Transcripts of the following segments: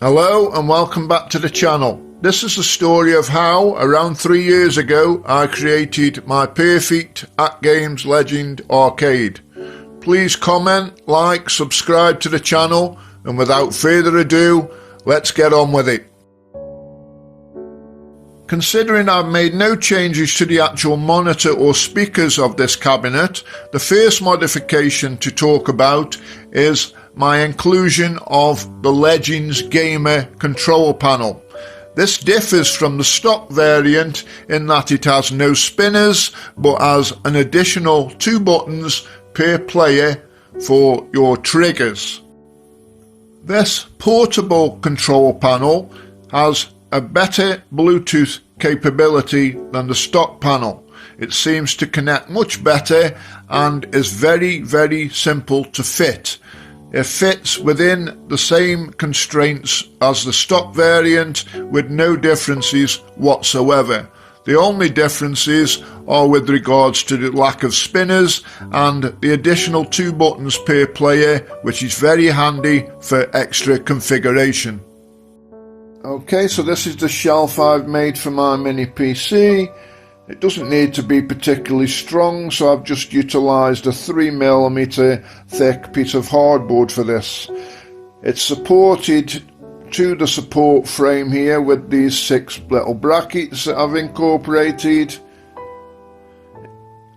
Hello and welcome back to the channel. This is the story of how, around 3 years ago, I created my perfect ATGAMES Legend arcade. Please comment, like, subscribe to the channel, and without further ado, let's get on with it. Considering I've made no changes to the actual monitor or speakers of this cabinet, the first modification to talk about is my inclusion of the Legends Gamer control panel. This differs from the stock variant in that it has no spinners but has an additional 2 buttons per player for your triggers. This portable control panel has a better Bluetooth capability than the stock panel. It seems to connect much better and is very simple to fit. It fits within the same constraints as the stock variant with no differences whatsoever. The only differences are with regards to the lack of spinners and the additional 2 buttons per player, which is very handy for extra configuration. Okay, so this is the shelf I've made for my mini PC. It doesn't need to be particularly strong, so I've just utilised a 3mm thick piece of hardboard for this. It's supported to the support frame here with these 6 little brackets that I've incorporated.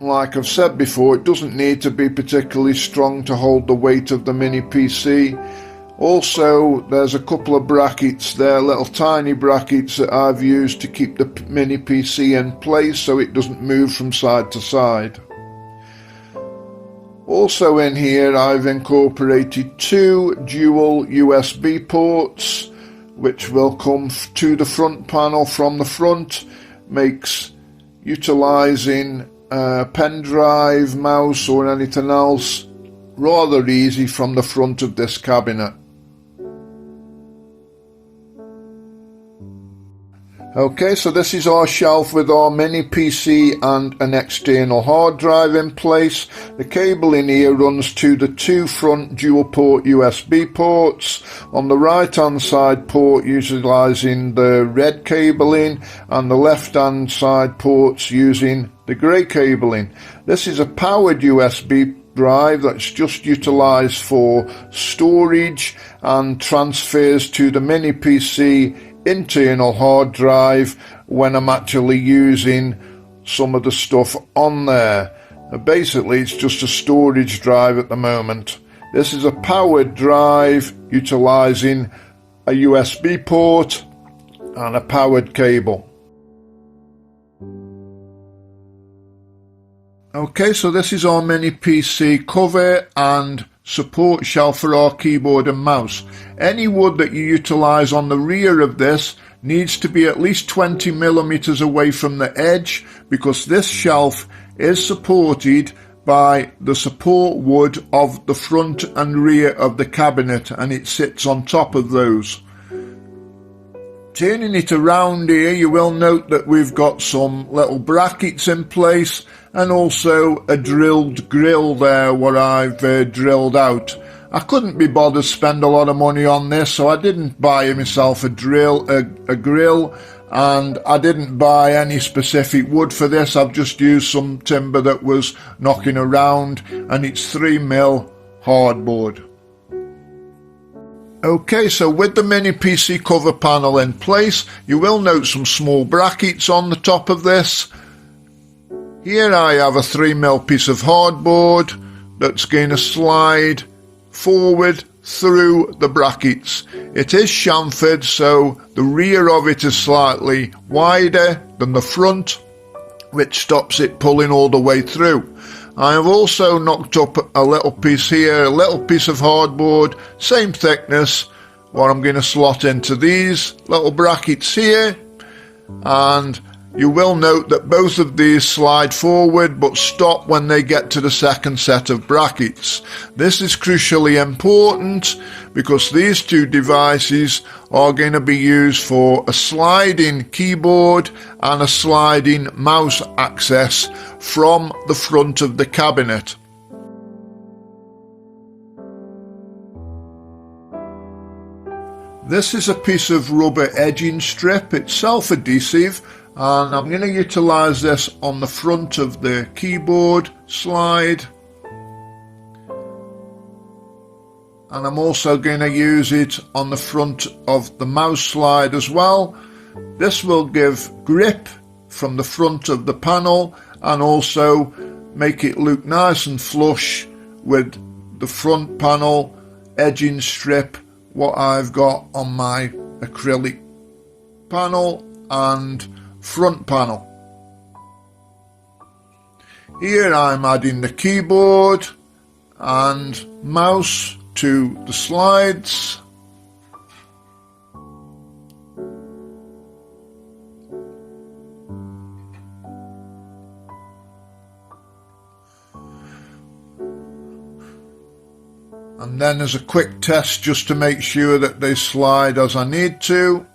Like I've said before, it doesn't need to be particularly strong to hold the weight of the mini PC. Also, there's a couple of brackets there, little tiny brackets that I've used to keep the mini PC in place so it doesn't move from side to side. Also in here I've incorporated 2 dual USB ports which will come to the front panel from the front. Makes utilising a pen drive, mouse or anything else rather easy from the front of this cabinet. Okay, so this is our shelf with our mini PC and an external hard drive in place. The cable in here runs to the 2 front dual port USB ports. On the right hand side port utilising the red cabling and the left hand side ports using the grey cabling. This is a powered USB drive that's just utilised for storage and transfers to the mini PC internal hard drive when I'm actually using some of the stuff on there. Basically it's just a storage drive at the moment. This is a powered drive utilising a USB port and a powered cable. Okay, so this is our mini PC cover and support shelf for our keyboard and mouse. Any wood that you utilise on the rear of this needs to be at least 20mm away from the edge, because this shelf is supported by the support wood of the front and rear of the cabinet, and it sits on top of those. Turning it around here, you will note that we've got some little brackets in place and also a drilled grill there what I've drilled out. I couldn't be bothered to spend a lot of money on this, so I didn't buy myself a grill, and I didn't buy any specific wood for this. I've just used some timber that was knocking around, and it's 3mm hardboard. Okay, so with the mini PC cover panel in place, you will note some small brackets on the top of this. Here I have a 3mm piece of hardboard that's going to slide forward through the brackets. It is chamfered, so the rear of it is slightly wider than the front, which stops it pulling all the way through. I have also knocked up a little piece here, a little piece of hardboard, same thickness, what I'm going to slot into these little brackets here, and you will note that both of these slide forward but stop when they get to the second set of brackets. This is crucially important because these 2 devices are going to be used for a sliding keyboard and a sliding mouse access from the front of the cabinet. This is a piece of rubber edging strip. It's self-adhesive, and I'm going to utilize this on the front of the keyboard slide, and I'm also going to use it on the front of the mouse slide as well. This will give grip from the front of the panel and also make it look nice and flush with the front panel edging strip, what I've got on my acrylic panel and front panel. Here I'm adding the keyboard and mouse to the slides. And then as a quick test, just to make sure that they slide as I need to.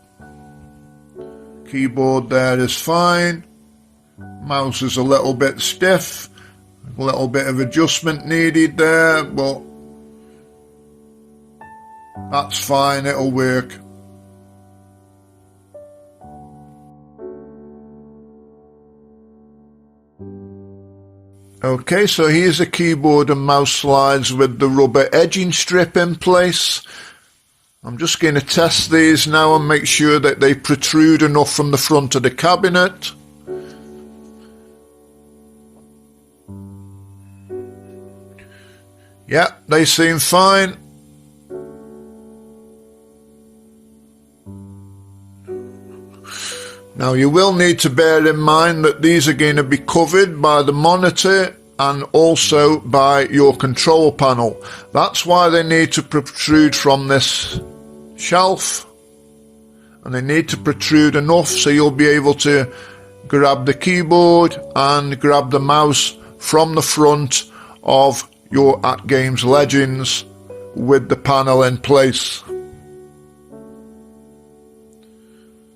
Keyboard there is fine. Mouse is a little bit stiff. A little bit of adjustment needed there, but that's fine, it'll work. Okay, so here's the keyboard and mouse slides with the rubber edging strip in place. I'm just going to test these now and make sure that they protrude enough from the front of the cabinet. Yeah, they seem fine. Now you will need to bear in mind that these are going to be covered by the monitor and also by your control panel. That's why they need to protrude from this shelf, and they need to protrude enough so you'll be able to grab the keyboard and grab the mouse from the front of your ATGAMES Legends with the panel in place.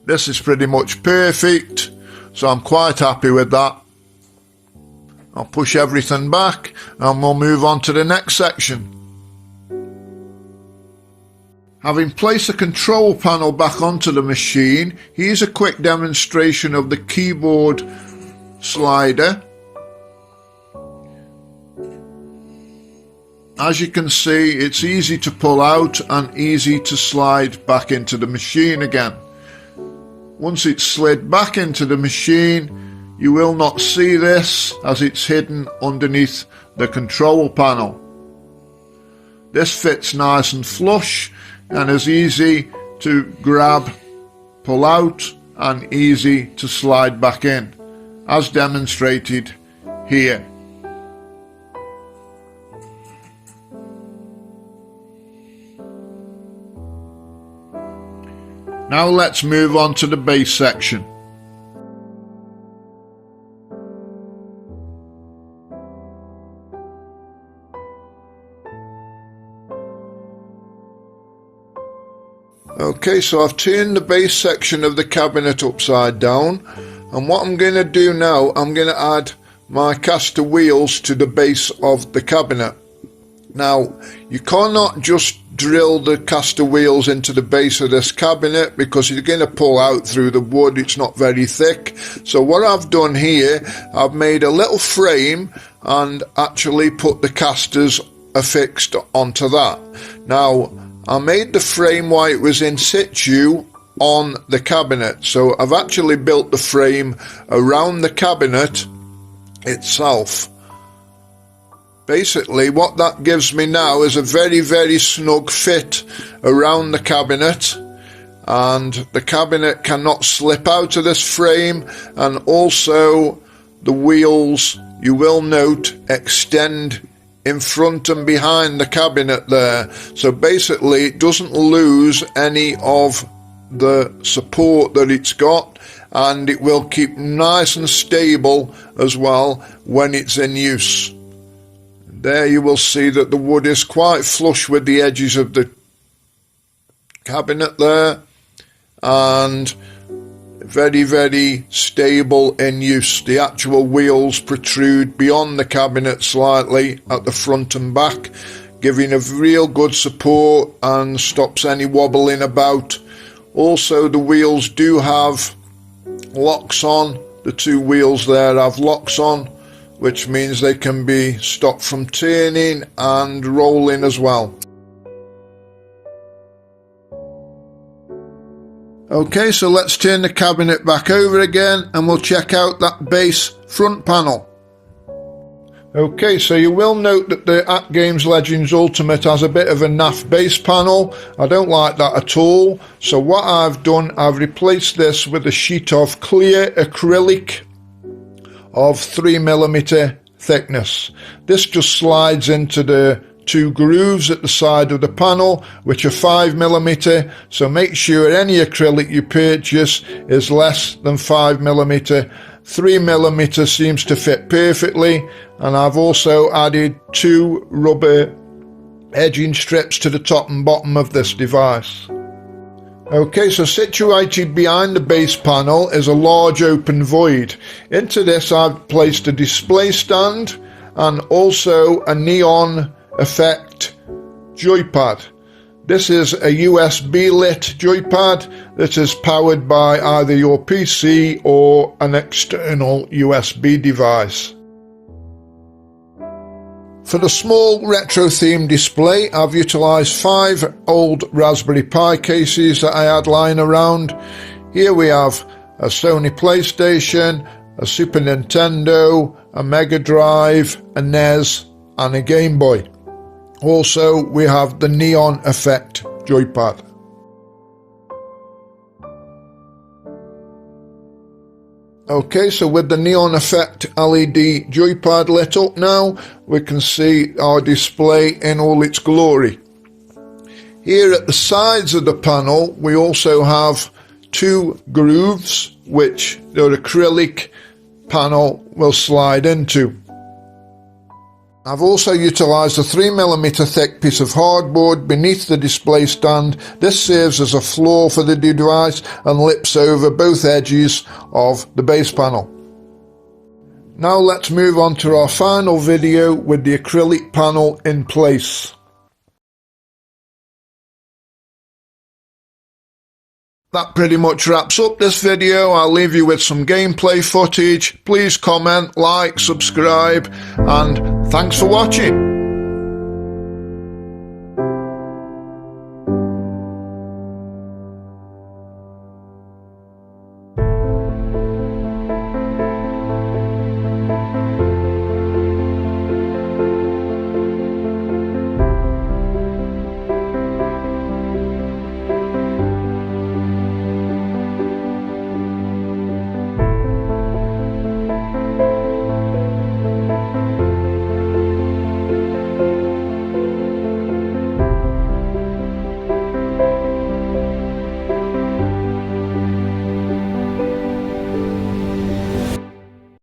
This is pretty much perfect, so I'm quite happy with that. I'll push everything back and we'll move on to the next section. Having placed the control panel back onto the machine, here's a quick demonstration of the keyboard slider. As you can see, it's easy to pull out and easy to slide back into the machine again. Once it's slid back into the machine, you will not see this as it's hidden underneath the control panel. This fits nice and flush and is easy to grab, pull out and easy to slide back in, as demonstrated here. Now let's move on to the base section. Okay, so I've turned the base section of the cabinet upside down, and what I'm going to do now, I'm going to add my caster wheels to the base of the cabinet. Now, you cannot just drill the caster wheels into the base of this cabinet because you're going to pull out through the wood. It's not very thick. So what I've done here, I've made a little frame and actually put the casters affixed onto that. Now, I made the frame while it was in situ on the cabinet. So I've actually built the frame around the cabinet itself. Basically, what that gives me now is a very, very snug fit around the cabinet, and the cabinet cannot slip out of this frame, and also the wheels, you will note, extend in front and behind the cabinet there. So basically, it doesn't lose any of the support that it's got, and it will keep nice and stable as well when it's in use. There you will see that the wood is quite flush with the edges of the cabinet there, and very, very stable in use. The actual wheels protrude beyond the cabinet slightly at the front and back, giving a real good support and stops any wobbling about. Also, the wheels do have locks on. The two wheels there have locks on, which means they can be stopped from turning and rolling as well. Okay, so let's turn the cabinet back over again and we'll check out that base front panel. Okay, so you will note that the ATGAMES Legends Ultimate has a bit of a naff base panel. I don't like that at all. So what I've done, I've replaced this with a sheet of clear acrylic of 3mm thickness. This just slides into the two grooves at the side of the panel, which are 5mm. So make sure any acrylic you purchase is less than 5mm. 3mm seems to fit perfectly, and I've also added 2 rubber edging strips to the top and bottom of this device. Okay, so situated behind the base panel is a large open void. Into this I've placed a display stand and also a neon effect joypad. This is a USB lit joypad that is powered by either your PC or an external USB device. For the small retro themed display, I've utilised 5 old Raspberry Pi cases that I had lying around. Here we have a Sony PlayStation, a Super Nintendo, a Mega Drive, a NES and a Game Boy. Also, we have the neon effect joypad. Okay, so with the neon effect LED joypad lit up now, we can see our display in all its glory. Here at the sides of the panel, we also have 2 grooves which the acrylic panel will slide into. I've also utilised a 3mm thick piece of hardboard beneath the display stand. This serves as a floor for the device and lips over both edges of the base panel. Now let's move on to our final video with the acrylic panel in place. That pretty much wraps up this video. I'll leave you with some gameplay footage. Please comment, like, subscribe, and thanks for watching.